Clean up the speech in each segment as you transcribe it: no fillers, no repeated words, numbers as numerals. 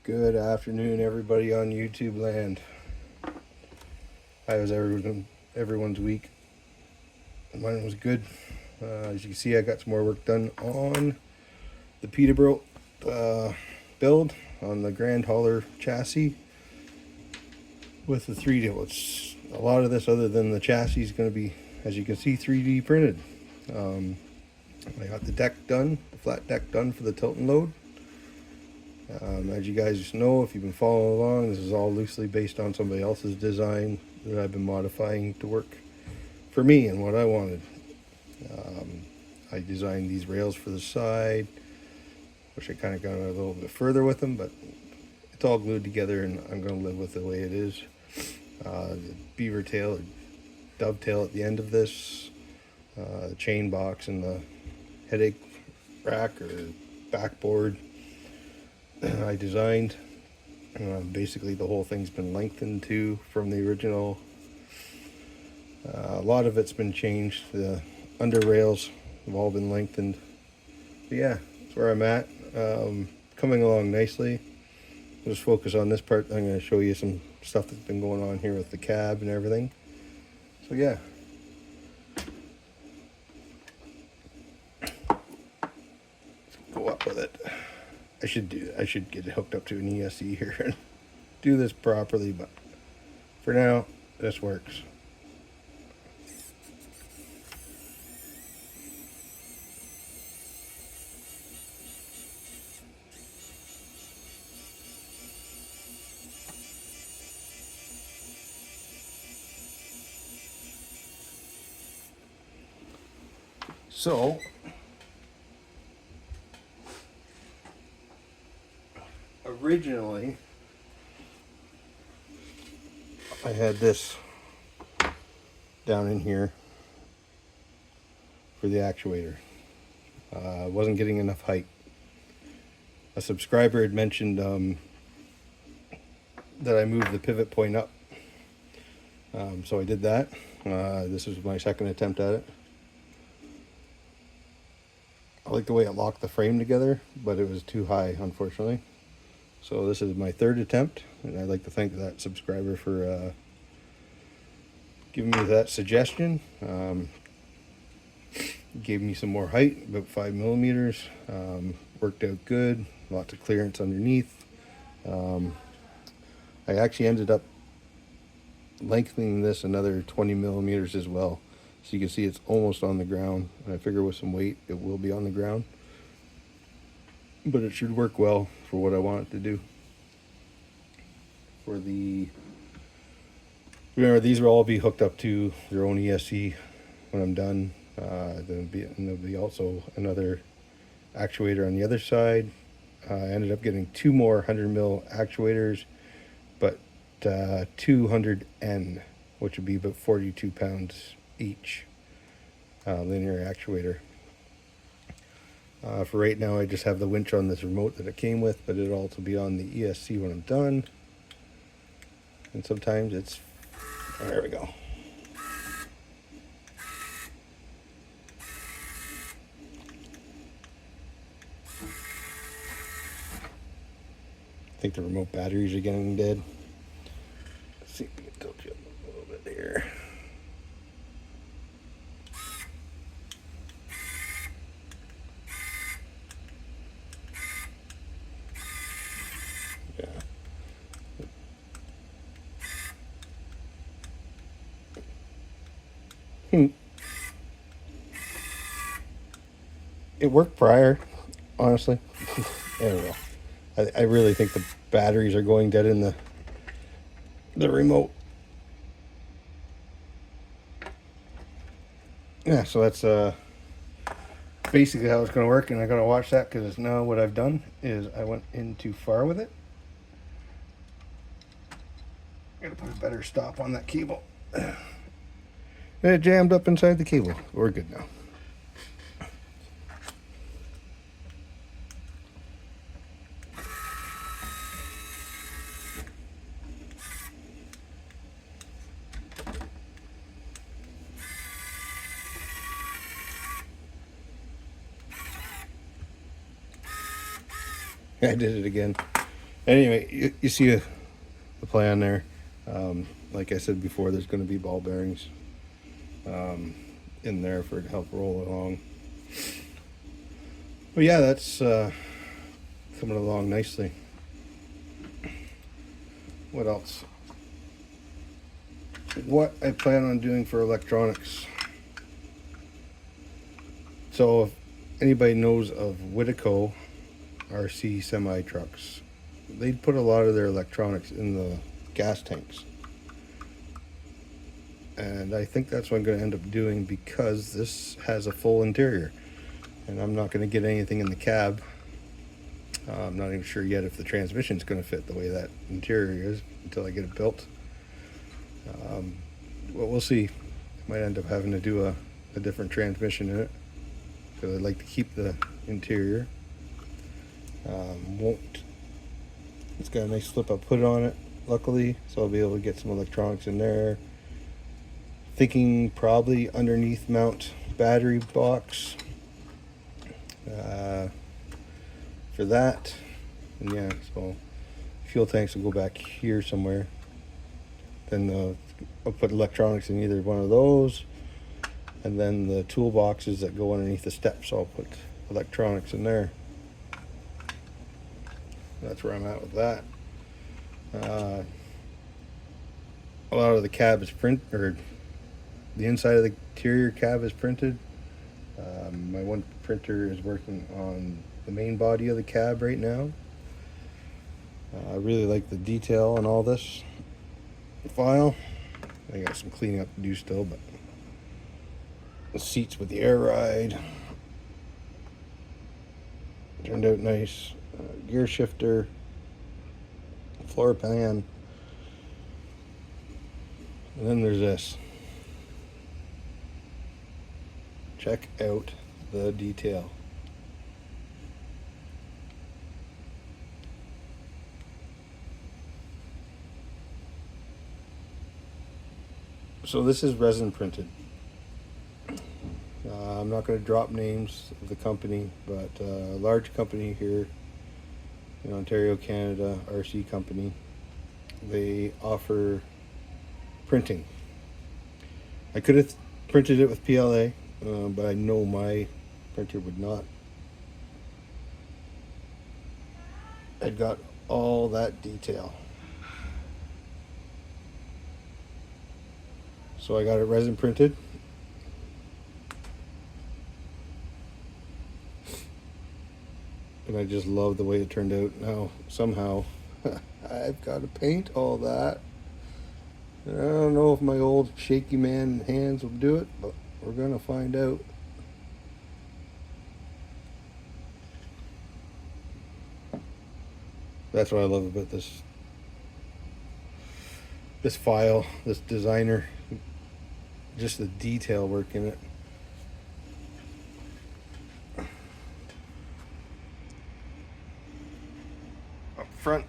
Good afternoon, everybody on YouTube land. How was everyone's week? Mine was good. As you can see, I got some more work done on the Peterbilt build on the Grand Hauler chassis with the 3D. It's a lot of this, other than the chassis, is going to be, as you can see, 3D printed. I got the deck done, the flat deck done for the tilt and load. As you guys know, if you've been following along, this is all loosely based on somebody else's design that I've been modifying to work for me and what I wanted. I designed these rails for the side. Wish I kind of got a little bit further with them, but it's all glued together and I'm going to live with the way it is. The beaver tail or dovetail at the end of this, the chain box and the headache rack or backboard I designed. Basically the whole thing's been lengthened too from the original. A lot of it's been changed. The under rails have all been lengthened. But yeah, that's where I'm at. Coming along nicely. I'll just focus on this part. I'm going to show you some stuff that's been going on here with the cab and everything. So yeah. Let's go up with it. I should get it hooked up to an ESC here and do this properly, but for now, this works. So, originally, I had this down in here for the actuator. Wasn't getting enough height. A subscriber had mentioned that I moved the pivot point up. So I did that. This was my second attempt at it. I like the way it locked the frame together, but it was too high, unfortunately. So this is my third attempt, and I'd like to thank that subscriber for giving me that suggestion. Gave me some more height, about 5 millimeters. Worked out good, lots of clearance underneath. I actually ended up lengthening this another 20 millimeters as well. So you can see it's almost on the ground, and I figure with some weight it will be on the ground. But it should work well for what I want it to do. Remember, these will all be hooked up to their own ESC when I'm done. There'll be also another actuator on the other side. I ended up getting two more 100mm actuators, but 200N, which would be about 42 pounds each, linear actuator. For right now, I just have the winch on this remote that it came with, but it'll also be on the ESC when I'm done. And sometimes it's, there we go. I think the remote batteries are getting dead. Let's see if we can tilt you up a little bit here. It worked prior, honestly. There we go. I really think the batteries are going dead in the remote. Yeah, so that's basically how it's going to work, and I got to watch that because now what I've done is I went in too far with it. Got to put a better stop on that cable. It jammed up inside the cable. We're good now. I did it again. Anyway, you see the plan there. Like I said before, there's going to be ball bearings in there for it to help roll along. But yeah, that's coming along nicely. What else? What I plan on doing for electronics. So if anybody knows of Whitco RC semi trucks, they put a lot of their electronics in the gas tanks. And I think that's what I'm going to end up doing, because this has a full interior. And I'm not going to get anything in the cab. I'm not even sure yet if the transmission is going to fit the way that interior is until I get it built. But we'll see. Might end up having to do a different transmission in it, because I'd like to keep the interior. Won't. It's got a nice flip-up hood on it, luckily, so I'll be able to get some electronics in there. Thinking probably underneath mount battery box for that. And yeah, so fuel tanks will go back here somewhere. Then I'll put electronics in either one of those, and then the toolboxes that go underneath the steps, I'll put electronics in there. That's where I'm at with that. A lot of the cab is the inside of the interior cab is printed. My one printer is working on the main body of the cab right now. I really like the detail on all this file. I got some cleaning up to do still, but the seats with the air ride turned out nice. Gear shifter, floor pan, and then there's this. Check out the detail. So this is resin printed. I'm not going to drop names of the company, but a large company here in Ontario, Canada, RC company, they offer printing. I could have printed it with PLA, but I know my printer would not. I'd got all that detail. So I got it resin printed. And I just love the way it turned out. Now, somehow, I've got to paint all that. I don't know if my old shaky man hands will do it, but we're going to find out. That's what I love about this file, this designer. Just the detail work in it. Up front,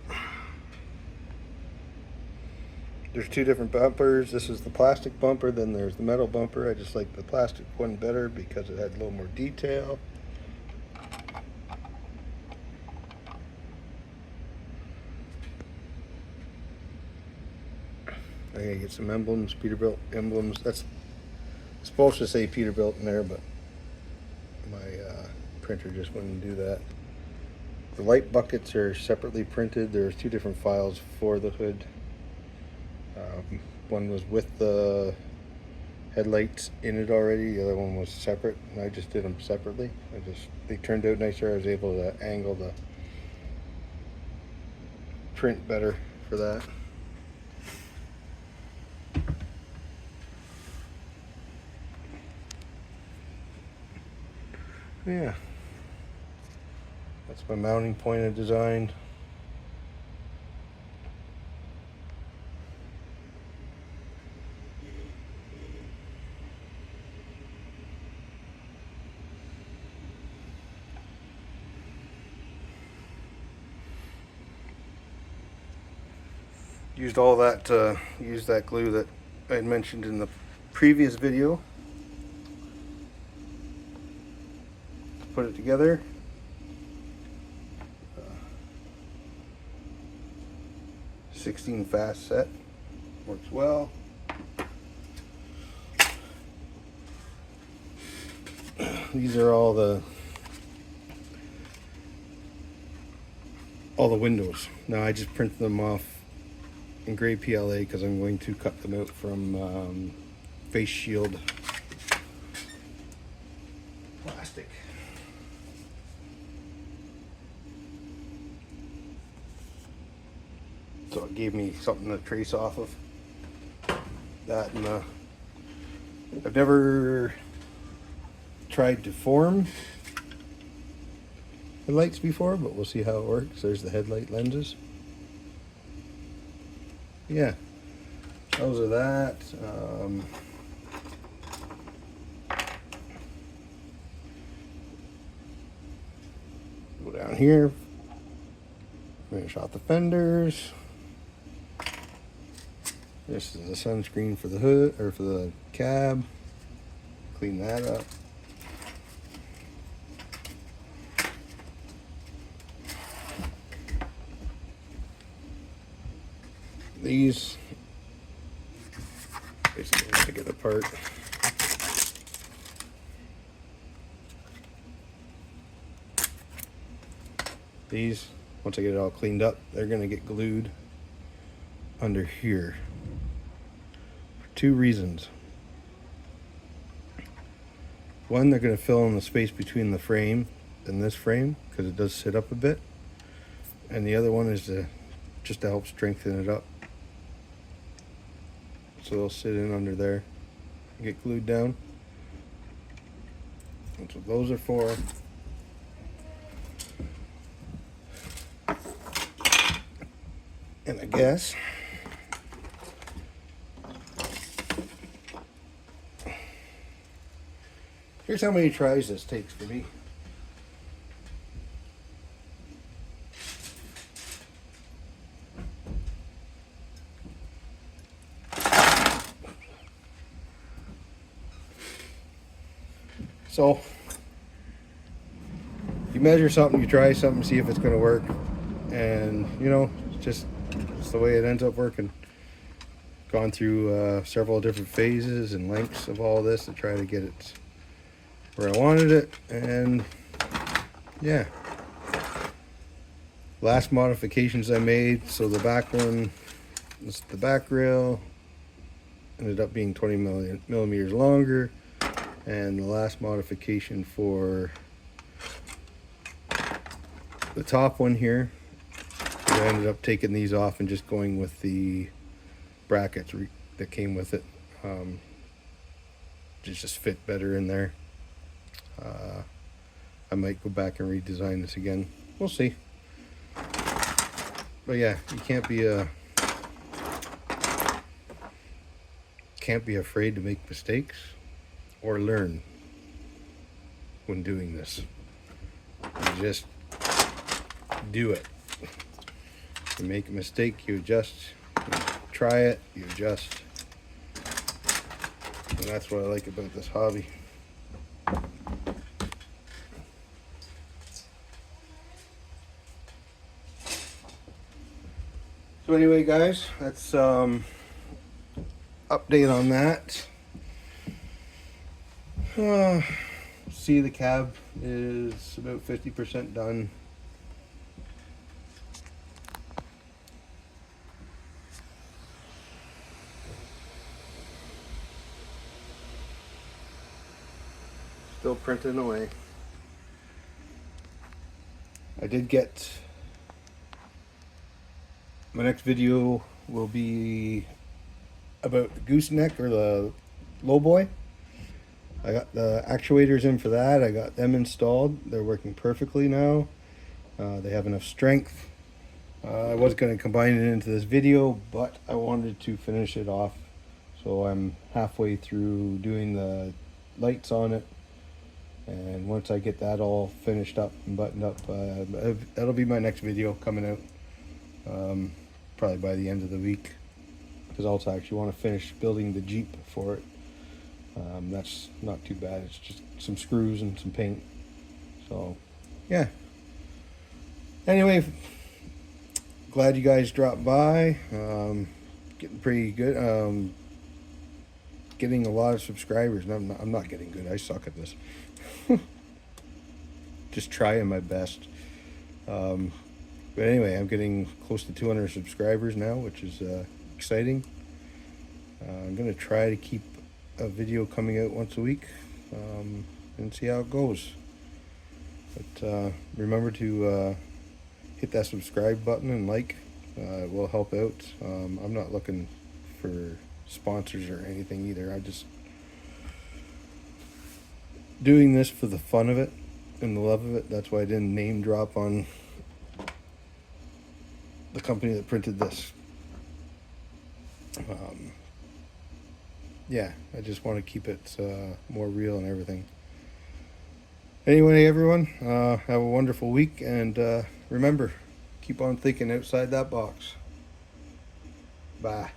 there's two different bumpers. This is the plastic bumper, then there's the metal bumper. I just like the plastic one better because it had a little more detail. I'm gonna get some emblems, Peterbilt emblems. That's supposed to say Peterbilt in there, but my printer just wouldn't do that. The light buckets are separately printed. There's two different files for the hood. One was with the headlights in it already. The other one was separate, and I just did them separately. They turned out nicer. I was able to angle the print better for that. Yeah, that's my mounting point I designed. Used all that, used that glue that I had mentioned in the previous video to put it together. 16 fast set. Works well. These are all the windows. Now I just printed them off in gray PLA because I'm going to cut them out from face shield plastic. So it gave me something to trace off of that, and I've never tried to form headlights before, but we'll see how it works. There's the headlight lenses. Yeah, those are that. Go down here, finish off the fenders. This is the sunscreen for the hood, or for the cab. Clean that up. These basically take it apart. These, once I get it all cleaned up, they're gonna get glued under here for two reasons. One, they're gonna fill in the space between the frame and this frame because it does sit up a bit, and the other one is just to help strengthen it up. So they'll sit in under there and get glued down. That's what those are for. And I guess here's how many tries this takes for me. So you measure something, you try something, see if it's going to work, and you know, it's the way it ends up working. Gone through several different phases and lengths of all this to try to get it where I wanted it, and yeah. Last modifications I made, so the back one, this is the back rail, ended up being 20 millimeters longer. And the last modification for the top one here, I ended up taking these off and just going with the brackets that came with it. Just fit better in there. I might go back and redesign this again. We'll see. But yeah, you can't be afraid to make mistakes or learn when doing this. You just do it. You make a mistake, you adjust, you try it, you adjust. And that's what I like about this hobby. So anyway, guys, that's update on that. See, the cab is about 50% done. Still printing away. I did get, my next video will be about the gooseneck or the lowboy. I got the actuators in for that. I got them installed. They're working perfectly now. They have enough strength. I was going to combine it into this video, but I wanted to finish it off. So I'm halfway through doing the lights on it. And once I get that all finished up and buttoned up, that'll be my next video coming out. Probably by the end of the week. Because I also actually want to finish building the Jeep for it. That's not too bad. It's just some screws and some paint. So, yeah. Anyway, glad you guys dropped by. Getting pretty good. Getting a lot of subscribers. And I'm not getting good. I suck at this. Just trying my best. But anyway, I'm getting close to 200 subscribers now, which is exciting. I'm going to try to keep a video coming out once a week and see how it goes. But remember to hit that subscribe button and like. It will help out. I'm not looking for sponsors or anything either. I'm just doing this for the fun of it and the love of it. That's why I didn't name drop on the company that printed this. Yeah, I just want to keep it more real and everything. Anyway, everyone, have a wonderful week, and remember, keep on thinking outside that box. Bye.